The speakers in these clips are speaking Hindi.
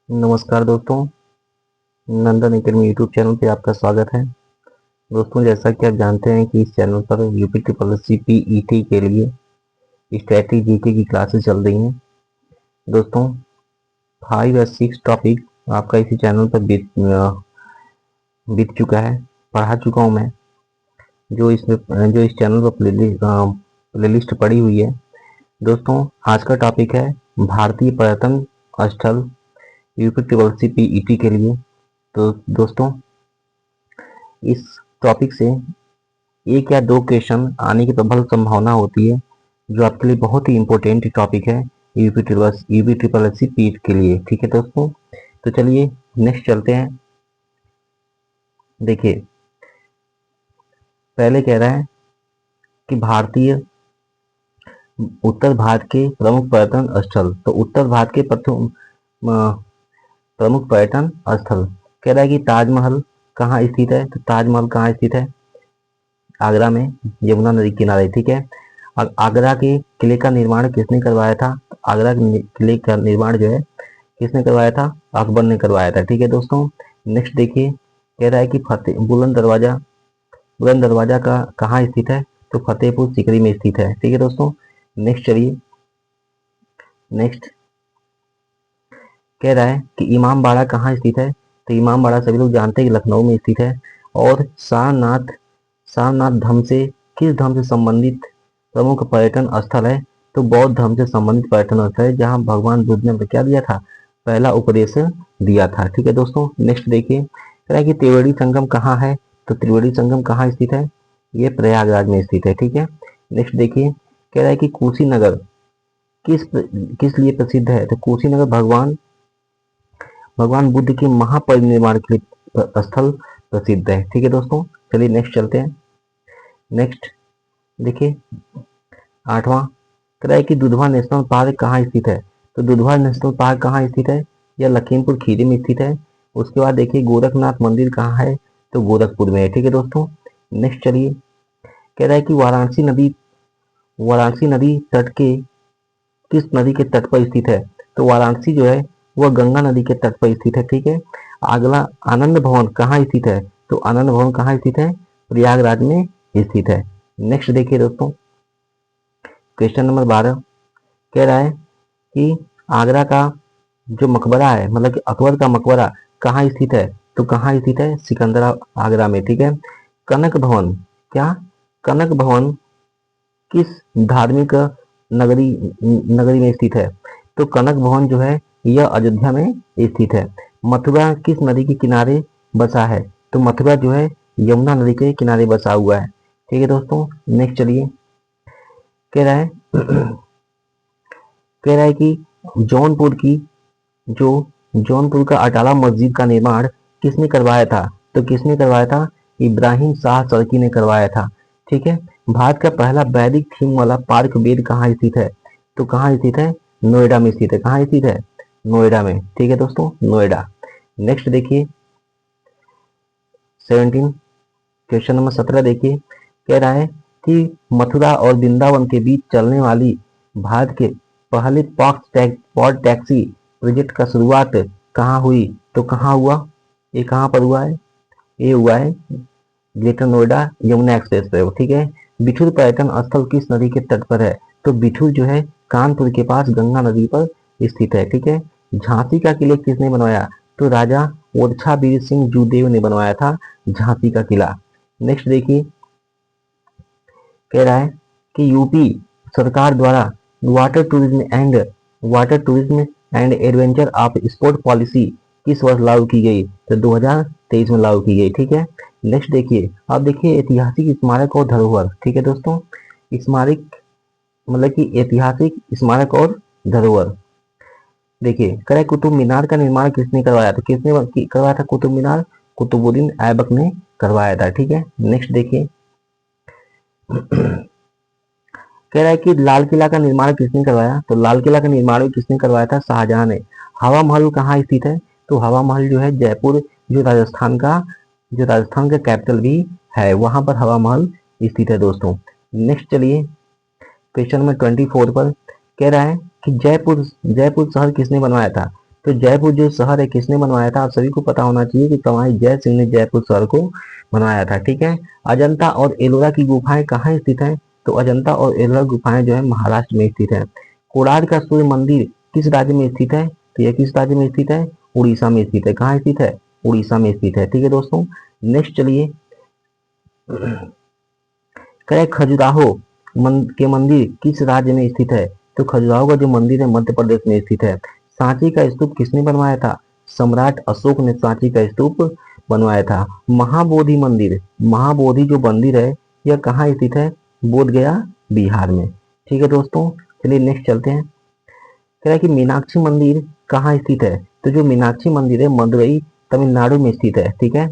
नमस्कार दोस्तों, नंदन एकेडमी यूट्यूब चैनल पे आपका स्वागत है। दोस्तों, जैसा कि आप जानते हैं कि इस चैनल पर UP triple S C PET के लिए स्टैटिक जीके की क्लासेस चल रही हैं। दोस्तों, 5 या 6 टॉपिक आपका इसी चैनल पर बीत चुका है, पढ़ा चुका हूँ मैं। जो इस चैनल पर प्लेलिस्ट पड़ी हुई है। दोस्तों, आज का टॉपिक है भारतीय पर्यटन स्थल यूपी ट्रिपल सी पीईटी के लिए। तो दोस्तों, इस टॉपिक से एक या दो क्वेश्चन आने की प्रबल संभावना होती है, जो आपके लिए बहुत ही इंपॉर्टेंट टॉपिक है यूपी ट्रिपल एस सी पीट के लिए। ठीक है दोस्तों, तो चलिए नेक्स्ट चलते हैं। देखिए, पहले कह रहा है कि भारतीय उत्तर भारत के प्रमुख पर्यटन स्थल। तो उत्तर भारत के प्रमुख पर्यटन स्थल कह रहा है कि ताजमहल कहाँ स्थित है। तो ताजमहल कहाँ स्थित है? आगरा में, यमुना नदी किनारे। ठीक है। आगरा के किले का निर्माण किसने करवाया था? आगरा के किले का निर्माण जो है किसने करवाया था? अकबर ने करवाया था। ठीक है दोस्तों, नेक्स्ट देखिए, कह रहा है कि फतेह बुलंद दरवाजा का कहाँ स्थित है? तो फतेहपुर सीकरी में स्थित है। ठीक है दोस्तों, नेक्स्ट चलिए। नेक्स्ट कह रहा है कि इमामबाड़ा कहाँ स्थित है? तो इमामबाड़ा सभी लोग जानते हैं कि लखनऊ में स्थित है। और सारनाथ धर्म से किस धर्म से संबंधित प्रमुख पर्यटन स्थल है? तो बौद्ध धर्म से संबंधित पर्यटन स्थल है, जहां भगवान बुद्ध ने क्या दिया था? पहला उपदेश दिया था। ठीक है दोस्तों, नेक्स्ट देखिए, कह रहा है कि त्रिवेणी संगम कहाँ है? तो त्रिवेणी संगम कहाँ स्थित है? ये प्रयागराज में स्थित है। ठीक है, नेक्स्ट देखिए, कह रहा है कि कुशीनगर किस किस लिए प्रसिद्ध है? तो कुशीनगर भगवान बुद्ध के महापरिनिर्वाण के लिए स्थल प्रसिद्ध है। ठीक है दोस्तों, चलिए नेक्स्ट चलते हैं। नेक्स्ट देखिए, 8वां कह रहा है कि दुधवा नेशनल पार्क कहाँ स्थित है? तो दुधवा नेशनल पार्क कहाँ स्थित है? यह लखीमपुर खीरी में स्थित है। उसके बाद देखिए, गोरखनाथ मंदिर कहाँ है? तो गोरखपुर में है। ठीक है दोस्तों, नेक्स्ट चलिए, कह रहा है कि वाराणसी नदी तट के किस नदी के तट पर स्थित है? तो वाराणसी जो है वह गंगा नदी के तट पर स्थित है। ठीक है। अगला, आनंद भवन कहाँ स्थित है? तो आनंद भवन कहाँ स्थित है? प्रयागराज में स्थित है। नेक्स्ट देखिए दोस्तों, क्वेश्चन नंबर 12 कह रहा है कि आगरा का जो मकबरा है, मतलब कि अकबर का मकबरा कहाँ स्थित है? तो कहाँ स्थित है? सिकंदरा आगरा में। ठीक है। कनक भवन, क्या कनक भवन किस धार्मिक नगरी नगरी में स्थित है? तो कनक भवन जो है यह अयोध्या में स्थित है। मथुरा किस नदी के किनारे बसा है? तो मथुरा जो है यमुना नदी के किनारे बसा हुआ है। ठीक है दोस्तों, नेक्स्ट चलिए, कह रहा है कह रहा है कि जौनपुर की जो जौनपुर का अटाला मस्जिद का निर्माण किसने करवाया था? तो किसने करवाया था? इब्राहिम शाह सर्की ने करवाया था। ठीक है। भारत का पहला वैदिक थीम वाला पार्क वेद कहाँ स्थित है? तो कहाँ स्थित है? नोएडा में स्थित है। कहाँ स्थित है? नोएडा में। ठीक है दोस्तों, नोएडा। नेक्स्ट देखिए, 17 क्वेश्चन नंबर 17 देखिए, कह रहा है कि मथुरा और वृंदावन के बीच चलने वाली भारत के पहले पॉड टैक्सी प्रोजेक्ट का शुरुआत कहाँ हुई? तो कहाँ हुआ? ये कहाँ पर हुआ है? ये हुआ है ग्रेटर नोएडा यमुना एक्सप्रेस पे। ठीक है। बिठूर पर्यटन स्थल किस नदी के तट पर है? तो बिठूर जो है कानपुर के पास गंगा नदी पर स्थित है। ठीक है। झांसी का किला किसने बनवाया? तो राजा ओरछा वीर सिंह जूदेव ने बनवाया था झांसी का किला। नेक्स्ट देखिए, कह रहा है कि यूपी सरकार द्वारा water tourism and adventure of sport policy किस वर्ष लागू की गई? तो 2023 में लागू की गई। ठीक है। नेक्स्ट देखिए, अब देखिए ऐतिहासिक स्मारक और धरोहर। ठीक है दोस्तों, स्मारक मतलब कि ऐतिहासिक स्मारक और धरोहर। देखिए, करे कुतुब मीनार का निर्माण किसने करवाया था? करवाया था कुतुब मीनार? कुतुबुद्दीन ऐबक ने करवाया था। ठीक है। नेक्स्ट देखिए, कह रहा है कि लाल किला का निर्माण किसने करवाया? तो लाल किला का निर्माण भी किसने करवाया था? शाहजहां ने। हवा महल कहाँ स्थित है? तो हवा महल जो है जयपुर, जो राजस्थान का कैपिटल भी है, वहां पर हवा महल स्थित है दोस्तों। नेक्स्ट चलिए, क्वेश्चन नंबर 24 पर कह रहा है कि जयपुर जयपुर शहर किसने बनवाया था? तो जयपुर जो शहर है किसने बनवाया था? आप सभी को पता होना चाहिए कि तवाई जय सिंह ने जयपुर शहर को बनवाया था। ठीक है। अजंता और एलोरा की गुफाएं कहाँ स्थित है? तो अजंता और एलोरा गुफाएं जो है महाराष्ट्र में स्थित है। कोणार्क का सूर्य मंदिर किस राज्य में स्थित है? तो यह किस राज्य में स्थित है? उड़ीसा में स्थित है। कहाँ स्थित है? उड़ीसा में स्थित है। ठीक है दोस्तों। नेक्स्ट चलिए, कह खजुराहो के मंदिर किस राज्य में स्थित है? तो खजुराहो का जो मंदिर है मध्य प्रदेश में स्थित है। सांची का स्तूप किसने बनवाया था? सम्राट अशोक ने सांची का स्तूप बनवाया था। महाबोधि मंदिर, महाबोधि जो मंदिर है यह कहाँ स्थित है? बोध गया बिहार में। ठीक है दोस्तों। चलिए नेक्स्ट चलते हैं। कह रहा है कि मीनाक्षी मंदिर कहाँ स्थित है? तो जो मीनाक्षी मंदिर है मदुरई तमिलनाडु में स्थित है। ठीक है,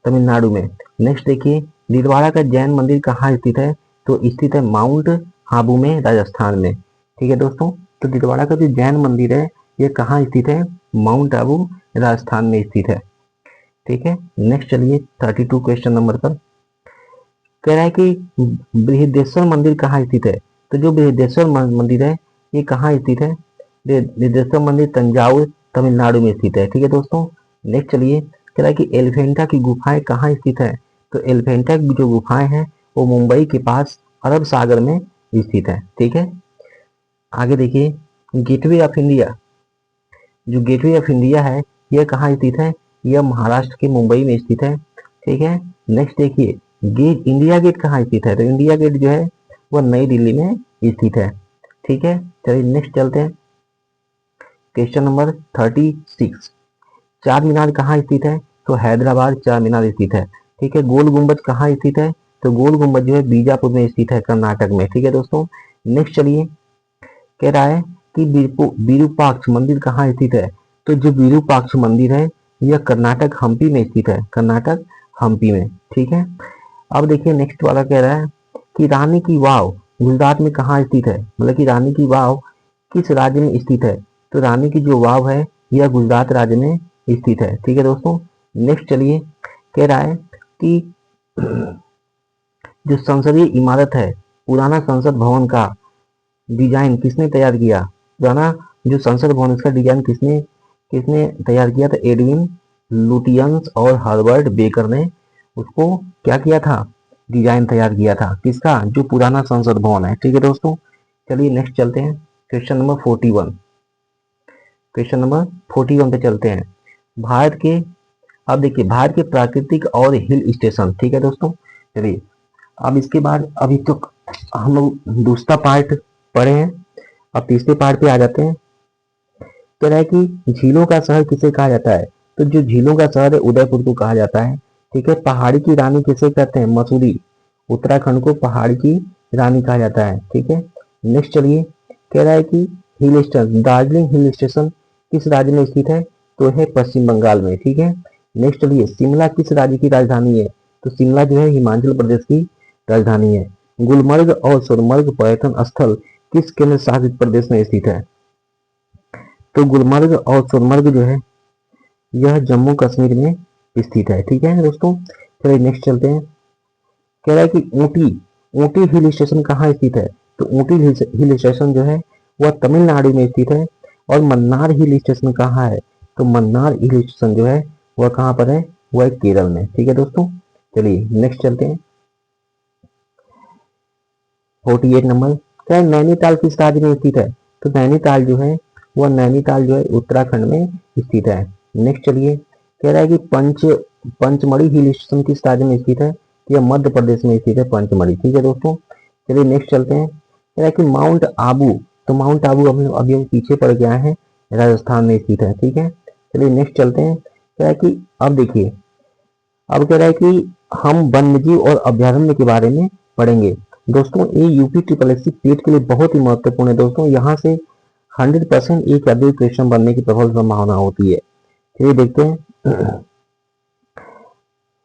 तमिलनाडु में। नेक्स्ट देखिए, दिलवाड़ा का जैन मंदिर कहाँ स्थित है? तो स्थित है माउंट आबू में, राजस्थान में। ठीक है दोस्तों। तो दिलवाड़ा का जो जैन मंदिर है यह कहाँ स्थित है? माउंट आबू राजस्थान में स्थित है। ठीक है। नेक्स्ट चलिए 32 क्वेश्चन नंबर पर। कह रहा है कि बृहदेश्वर मंदिर कहाँ स्थित है? तो जो बृहदेश्वर मंदिर है ये कहाँ स्थित है? बृहदेश्वर मंदिर तंजावुर तमिलनाडु में स्थित है। ठीक है दोस्तों। नेक्स्ट चलिए, कह रहा है कि एलिफेंटा की गुफाएं कहाँ स्थित है? तो एलिफेंटा की जो गुफाएं हैं वो मुंबई के पास अरब सागर में स्थित है। ठीक है। आगे देखिए, गेटवे ऑफ इंडिया, जो गेटवे ऑफ इंडिया है यह कहाँ स्थित है? यह महाराष्ट्र के मुंबई में स्थित है। ठीक है। नेक्स्ट देखिए, गेट इंडिया गेट कहाँ स्थित है? तो इंडिया गेट जो है वह नई दिल्ली में स्थित है। ठीक है। चलिए नेक्स्ट चलते हैं। क्वेश्चन नंबर 36, चार मीनार कहाँ स्थित है? तो हैदराबाद चार मीनार स्थित है। ठीक है। गोल गुंबज कहाँ स्थित है? तो गोल गुंबज जो है बीजापुर में स्थित है, कर्नाटक में। ठीक है दोस्तों। नेक्स्ट चलिए, कह रहा है कि विरूपाक्ष मंदिर कहाँ स्थित है? तो जो विरूपाक्ष मंदिर है यह कर्नाटक हम्पी में स्थित है, कर्नाटक हम्पी में। ठीक है। अब देखिए नेक्स्ट वाला कह रहा है कि रानी की वाव गुजरात में कहाँ स्थित है? मतलब कि रानी की वाव किस राज्य में स्थित है? तो रानी की जो वाव है यह गुजरात राज्य में स्थित है। ठीक है दोस्तों। नेक्स्ट चलिए, कह रहा है कि जो संसदीय इमारत है, पुराना संसद भवन का डिजाइन किसने तैयार किया? पुराना जो संसद भवन इसका डिजाइन किसने किसने तैयार किया था? एडविन लुटियंस और हर्बर्ट बेकर ने उसको क्या किया था? डिजाइन तैयार किया था। किसका? जो पुराना संसद भवन है। ठीक है दोस्तों। चलिए नेक्स्ट चलते हैं। क्वेश्चन नंबर 41, क्वेश्चन नंबर 41 पे चलते हैं। भारत के, अब देखिए भारत के प्राकृतिक और हिल स्टेशन। ठीक है दोस्तों। चलिए अब इसके बाद अभी तो हम लोग दूसरा पार्ट पढ़े हैं, अब तीसरे पार्ट पे आ जाते हैं। कह रहा है कि झीलों का शहर किसे कहा जाता है? तो जो झीलों का शहर है उदयपुर को कहा जाता है। ठीक है। पहाड़ी की रानी किसे कहते हैं? मसूरी, उत्तराखंड को पहाड़ी की रानी कहा जाता है। ठीक है। नेक्स्ट चलिए, कह रहा है कि hill station, Darjeeling hill station किस राज्य में स्थित है? तो है पश्चिम बंगाल में। ठीक है। नेक्स्ट चलिए, शिमला किस राज्य की राजधानी है? तो शिमला जो है हिमाचल प्रदेश की राजधानी है। गुलमर्ग और सोनमर्ग पर्यटन स्थल किस केंद्र शासित प्रदेश में स्थित है? तो गुलमर्ग और सोनमर्ग जो है यह जम्मू कश्मीर में स्थित है। ठीक है दोस्तों। चलिए नेक्स्ट चलते हैं। कह रहा है कि ऊटी, ऊटी हिल स्टेशन कहाँ स्थित है? तो ऊटी हिल स्टेशन जो है वह तमिलनाडु में स्थित है। और मन्नार हिल स्टेशन कहाँ है? तो मन्नार हिल स्टेशन जो है वह कहाँ पर है? वह केरल में। ठीक है दोस्तों। चलिए नेक्स्ट चलते हैं। 48 नंबर, क्या नैनीताल किस राज्य में स्थित है? तो नैनीताल जो है वह नैनीताल जो है उत्तराखंड में स्थित है। नेक्स्ट चलिए, कह रहा है कि पंचमढ़ी हिल स्टेशन किस राज्य में स्थित है? यह मध्य प्रदेश में स्थित है, पंचमढ़ी। ठीक है दोस्तों। चलिए नेक्स्ट चलते हैं। कह रहा है कि माउंट आबू, तो माउंट आबू अभी हम पीछे पड़ गया है, राजस्थान में स्थित है। ठीक है। चलिए नेक्स्ट चलते हैं। कह रहा है कि अब देखिए, अब कह रहा है कि हम वन्यजीव और अभ्यारण्य के बारे में पढ़ेंगे। दोस्तों ये यूपी ट्रिपल एससी टेट के लिए बहुत ही महत्वपूर्ण है दोस्तों। यहाँ से 100% एक या दो क्वेश्चन बनने की प्रबल संभावना होती है। चलिए देखते हैं।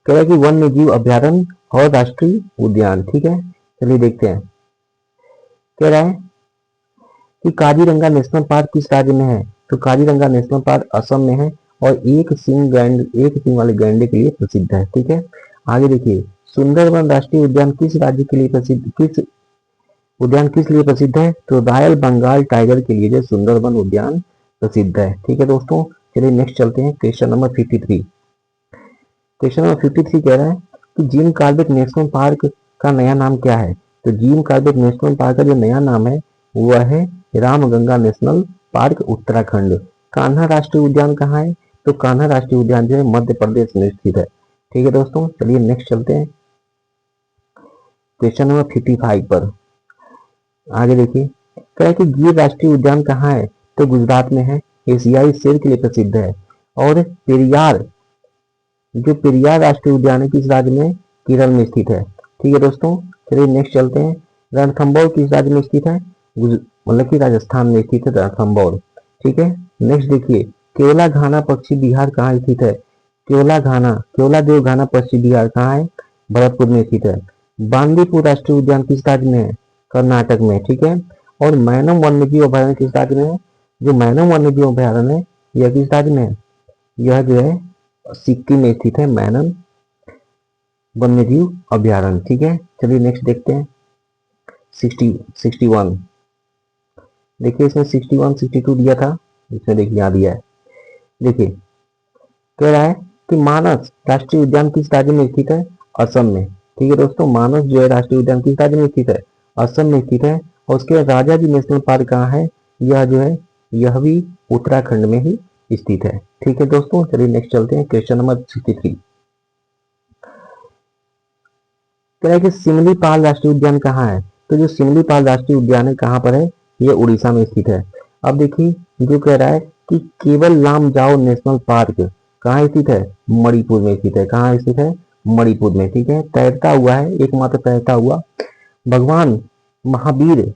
कह रहा है कि वन्य जीव अभ्यारण्य और राष्ट्रीय उद्यान। ठीक है। चलिए देखते हैं। कह रहा है कि काजीरंगा नेशनल पार्क किस राज्य में है? तो काजीरंगा नेशनल पार्क असम में है और एक सींग वाले गैंडे के लिए प्रसिद्ध है। ठीक है। आगे देखिए, सुंदरबन राष्ट्रीय उद्यान किस राज्य के लिए प्रसिद्ध, किस लिए प्रसिद्ध है? तो रॉयल बंगाल टाइगर के लिए जो सुंदरबन उद्यान प्रसिद्ध है। ठीक है दोस्तों, चलिए नेक्स्ट चलते हैं। Question number 53। क्वेश्चन नंबर 53 कह रहा है कि जिम कॉर्बेट नेशनल पार्क का नया नाम क्या है। तो जिम कॉर्बेट नेशनल पार्क का जो नया नाम है वह है रामगंगा नेशनल पार्क उत्तराखंड। कान्हा राष्ट्रीय उद्यान कहाँ है। तो कान्हा राष्ट्रीय उद्यान जो है मध्य प्रदेश में स्थित है। ठीक है दोस्तों, चलिए नेक्स्ट चलते हैं क्वेश्चन नंबर 55 पर। आगे देखिए, कह रहा है कि गिर राष्ट्रीय उद्यान कहाँ है। तो गुजरात में है, एशियाई शेर के लिए प्रसिद्ध है। और पेरियार, जो पेरियार राष्ट्रीय उद्यान है किस राज्य में, केरल में स्थित है। ठीक है दोस्तों, चलिए नेक्स्ट चलते हैं। रणथंबोर किस राज्य में स्थित है, मतलब कि राजस्थान में स्थित है रणथंबोर। ठीक है, नेक्स्ट देखिए, केवला घाना पक्षी बिहार कहाँ स्थित है। केवला घाना, केवला देव घाना पक्षी बिहार कहाँ है, भरतपुर में स्थित है। बांदीपुर राष्ट्रीय उद्यान किस राज्य में है, कर्नाटक में। ठीक है, और मैनम वन्यजीव अभयारण्य किस राज्य में है, जो मैनम वन्यजीव अभयारण्य है यह किस राज्य में है, यह जो है सिक्किम में स्थित है मैनम वन्यजीव अभयारण्य। ठीक है, चलिए नेक्स्ट देखते हैं 61। देखिए इसमें 61 62 दिया था, इसमें देखिए यहाँ दिया है। देखिए कह रहा है कि मानस राष्ट्रीय उद्यान किस राज्य में स्थित है, असम में। ठीक है दोस्तों, मानस जो है राष्ट्रीय उद्यान किस राज्य में स्थित है, असम में स्थित है। और उसके बाद राजा जी नेशनल पार्क कहाँ है, यह जो है यह भी उत्तराखंड में ही स्थित है। ठीक है दोस्तों, चलिए नेक्स्ट चलते हैं क्वेश्चन नंबर 63। कह रहा है कि सिमलीपाल राष्ट्रीय उद्यान कहाँ है। तो जो सिमलीपाल राष्ट्रीय उद्यान है कहाँ पर है, यह उड़ीसा में स्थित है। अब देखिए जो कह रहा है कि केवल लामजाओ नेशनल पार्क कहाँ स्थित है, मणिपुर में स्थित है। कहाँ स्थित है, मणिपुर में। ठीक है, तैरता हुआ है, एकमात्र तैरता हुआ। भगवान महावीर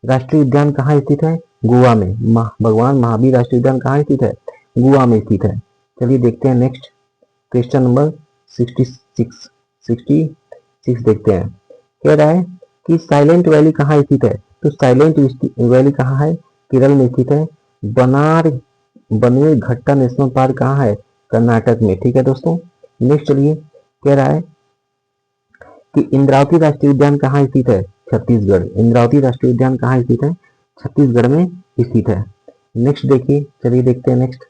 राष्ट्रीय उद्यान कहाँ स्थित है, गोवा में। भगवान महावीर राष्ट्रीय उद्यान कहाँ स्थित है, गोवा में स्थित है। चलिए देखते हैं नेक्स्ट क्वेश्चन नंबर 66 देखते हैं। कह रहा है कि साइलेंट वैली कहाँ स्थित है। तो साइलेंट वैली कहाँ है, केरल में स्थित है। बनेरघट्टा नेशनल पार्क कहाँ है, कर्नाटक में। ठीक है दोस्तों, नेक्स्ट चलिए, कह रहा है कि इंद्रावती राष्ट्रीय उद्यान कहाँ स्थित है, छत्तीसगढ़। इंद्रावती राष्ट्रीय उद्यान कहाँ स्थित है, छत्तीसगढ़ में स्थित है। नेक्स्ट देखिए, चलिए देखते हैं नेक्स्ट।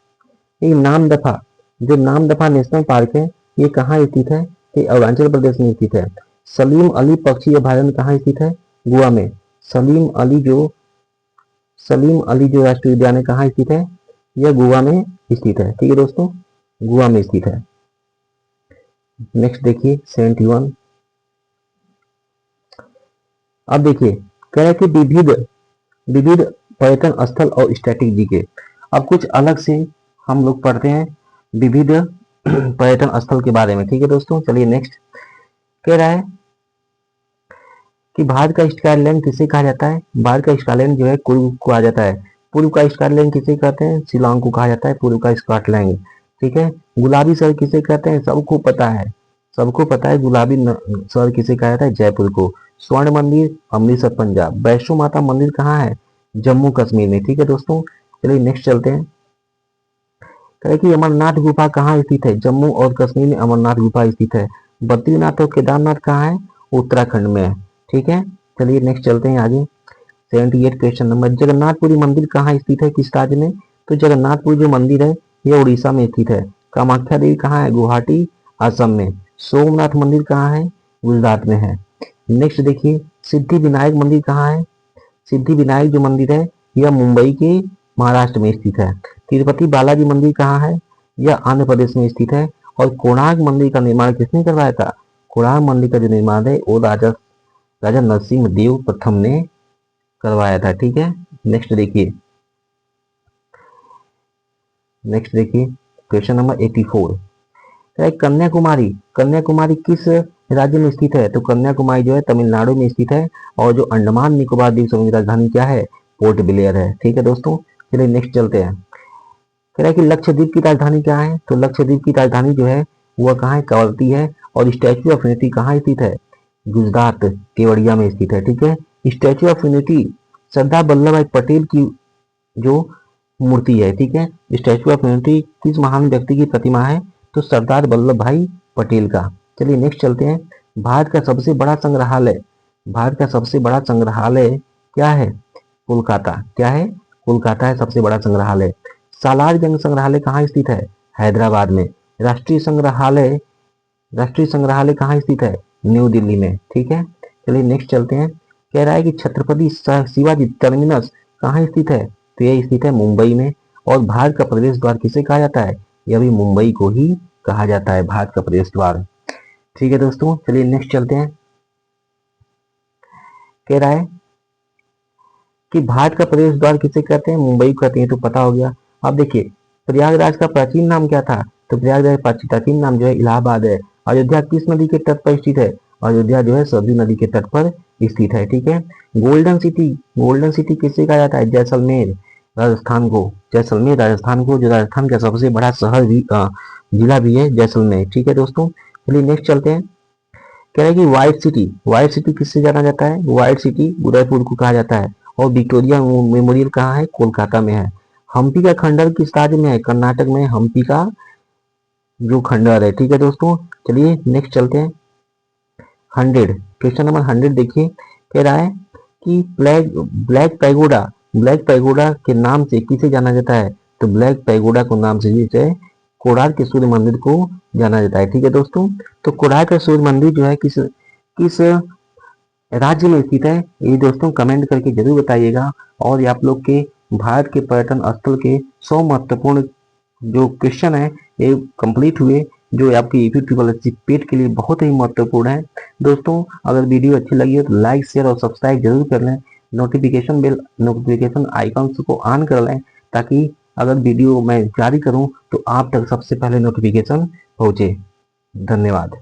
ये नामदफा, जो नामदफा नेशनल पार्क है ये कहाँ स्थित है, ये अरुणाचल प्रदेश में स्थित है। सलीम अली पक्षी अभयारण्य कहाँ स्थित है, गोवा में। सलीम अली जो राष्ट्रीय उद्यान है कहाँ स्थित है, यह गोवा में स्थित है। ठीक है दोस्तों, गोवा में स्थित है। नेक्स्ट देखिए 71। अब देखिए कह रहा है कि विविध विविध पर्यटन स्थल और स्ट्रेटेजी के। अब कुछ अलग से हम लोग पढ़ते हैं विविध पर्यटन स्थल के बारे में। ठीक है दोस्तों, चलिए नेक्स्ट। कह रहा है कि भारत का स्कॉटलैंड किसे कहा जाता है। भारत का स्कॉटलैंड जो है पूर्व को कहा जाता है। पूर्व का स्कॉटलैंड किसे कहते हैं, शिलांग को कहा जाता है पूर्व का स्कॉटलैंड। ठीक है, गुलाबी शहर किसे कहते हैं, सबको पता है, सबको पता है गुलाबी शहर किसे कहा जाता है, जयपुर को। स्वर्ण मंदिर अमृतसर पंजाब। वैष्णो माता मंदिर कहाँ है, जम्मू कश्मीर में। ठीक है दोस्तों, चलिए नेक्स्ट चलते हैं। कहे कि अमरनाथ गुफा कहाँ स्थित है, जम्मू और कश्मीर में अमरनाथ गुफा स्थित है। बद्रीनाथ और केदारनाथ कहाँ है, उत्तराखंड में है। ठीक है, चलिए नेक्स्ट चलते हैं आगे 78 क्वेश्चन नंबर। जगन्नाथपुरी मंदिर कहाँ स्थित है, किस राज्य में। तो जगन्नाथपुरी जो मंदिर है यह उड़ीसा में स्थित है। कामाख्या देवी कहाँ है, गुवाहाटी असम में। सोमनाथ मंदिर कहाँ है, गुजरात में है। नेक्स्ट देखिए, सिद्धि विनायक मंदिर कहाँ है। सिद्धि विनायक जो मंदिर है यह मुंबई के महाराष्ट्र में स्थित है। तिरुपति बालाजी मंदिर कहाँ है, यह आंध्र प्रदेश में स्थित है। और कोणार्क मंदिर का निर्माण किसने करवाया था, कोणार्क मंदिर का जो निर्माण है वो राजा नरसिंह देव प्रथम ने करवाया था। ठीक है, नेक्स्ट देखिए क्वेश्चन नंबर 84। कन्याकुमारी, कन्याकुमारी किस राज्य में स्थित है। तो कन्याकुमारी जो है तमिलनाडु में स्थित है। और जो अंडमान निकोबार द्वीप समूह की राजधानी क्या है, पोर्ट ब्लेयर है। ठीक है दोस्तों, चलिए नेक्स्ट चलते हैं। कह रहा है कि लक्षद्वीप की राजधानी क्या है। तो लक्षद्वीप की राजधानी जो है वह कहाँ है, कवरत्ती है। और स्टैच्यू ऑफ यूनिटी कहाँ स्थित है, गुजरात केवड़िया में स्थित है। ठीक है, statue of unity Sardar Vallabh भाई पटेल की जो मूर्ति है। ठीक है, स्टैच्यू ऑफ यूनिटी किस महान व्यक्ति की प्रतिमा है, तो सरदार वल्लभ भाई पटेल का। चलिए नेक्स्ट चलते हैं। भारत का सबसे बड़ा संग्रहालय, भारत का सबसे बड़ा संग्रहालय क्या है, कोलकाता। क्या है, कोलकाता है सबसे बड़ा संग्रहालय। सालार जंग संग्रहालय कहाँ स्थित है? हैदराबाद में। राष्ट्रीय संग्रहालय राष्ट्रीय संग्रहालय कहाँ स्थित है? न्यू दिल्ली में। ठीक है, चलिए नेक्स्ट चलते हैं। कह रहा है कि छत्रपति शिवाजी टर्मिनस कहाँ स्थित है? तो यह स्थित है मुंबई में। और भारत का प्रवेश द्वार किसे कहा जाता है? यह भी मुंबई को ही कहा जाता है, भारत का प्रवेश द्वार। ठीक है दोस्तों, चलिए नेक्स्ट चलते हैं। कह रहा है कि भारत का प्रवेश द्वार किसे कहते हैं? मुंबई को कहते हैं, तो पता हो गया। अब देखिए, प्रयागराज का प्राचीन नाम क्या था? तो प्रयागराज प्राचीन नाम जो है इलाहाबाद है। अयोध्या किस नदी के तट पर स्थित है? अयोध्या जो है सरयू नदी के तट पर स्थित है। ठीक है, गोल्डन सिटी किसे कहा जाता है? जैसलमेर राजस्थान को। जैसलमेर राजस्थान को, जो राजस्थान का सबसे बड़ा शहर भी जिला भी है जैसलमेर। ठीक है दोस्तों, चलिए नेक्स्ट चलते हैं। कह रहा है कि व्हाइट सिटी किससे जाना जाता है? व्हाइट सिटी उदयपुर को कहा जाता है। और विक्टोरिया मेमोरियल कहाँ है? कोलकाता में है। हम्पी का खंडर किस राज्य में है? कर्नाटक में हम्पी का जो खंडर है। ठीक है दोस्तों, चलिए नेक्स्ट चलते हैं। 100 क्वेश्चन नंबर 100 देखिए। कह रहा है कि ब्लैक पैगोडा के नाम से किसे जाना जाता है? तो ब्लैक पैगोडा को नाम से जिसे कोणार्क के सूर्य मंदिर को जाना जाता है। ठीक है दोस्तों, तो कोणार्क का सूर्य मंदिर जो है किस किस राज्य में स्थित है? ये दोस्तों कमेंट करके जरूर बताइएगा। और ये आप लोग के भारत के पर्यटन स्थल के 100 महत्वपूर्ण जो क्वेश्चन है ये कंप्लीट हुए, जो आपकी यूट्यूब पेट के लिए बहुत ही महत्वपूर्ण है। दोस्तों, अगर वीडियो अच्छी लगी हो तो लाइक शेयर और सब्सक्राइब जरूर कर लें। नोटिफिकेशन आइकन को ऑन कर लें, ताकि अगर वीडियो मैं जारी करूं तो आप तक सबसे पहले नोटिफिकेशन पहुंचे। धन्यवाद।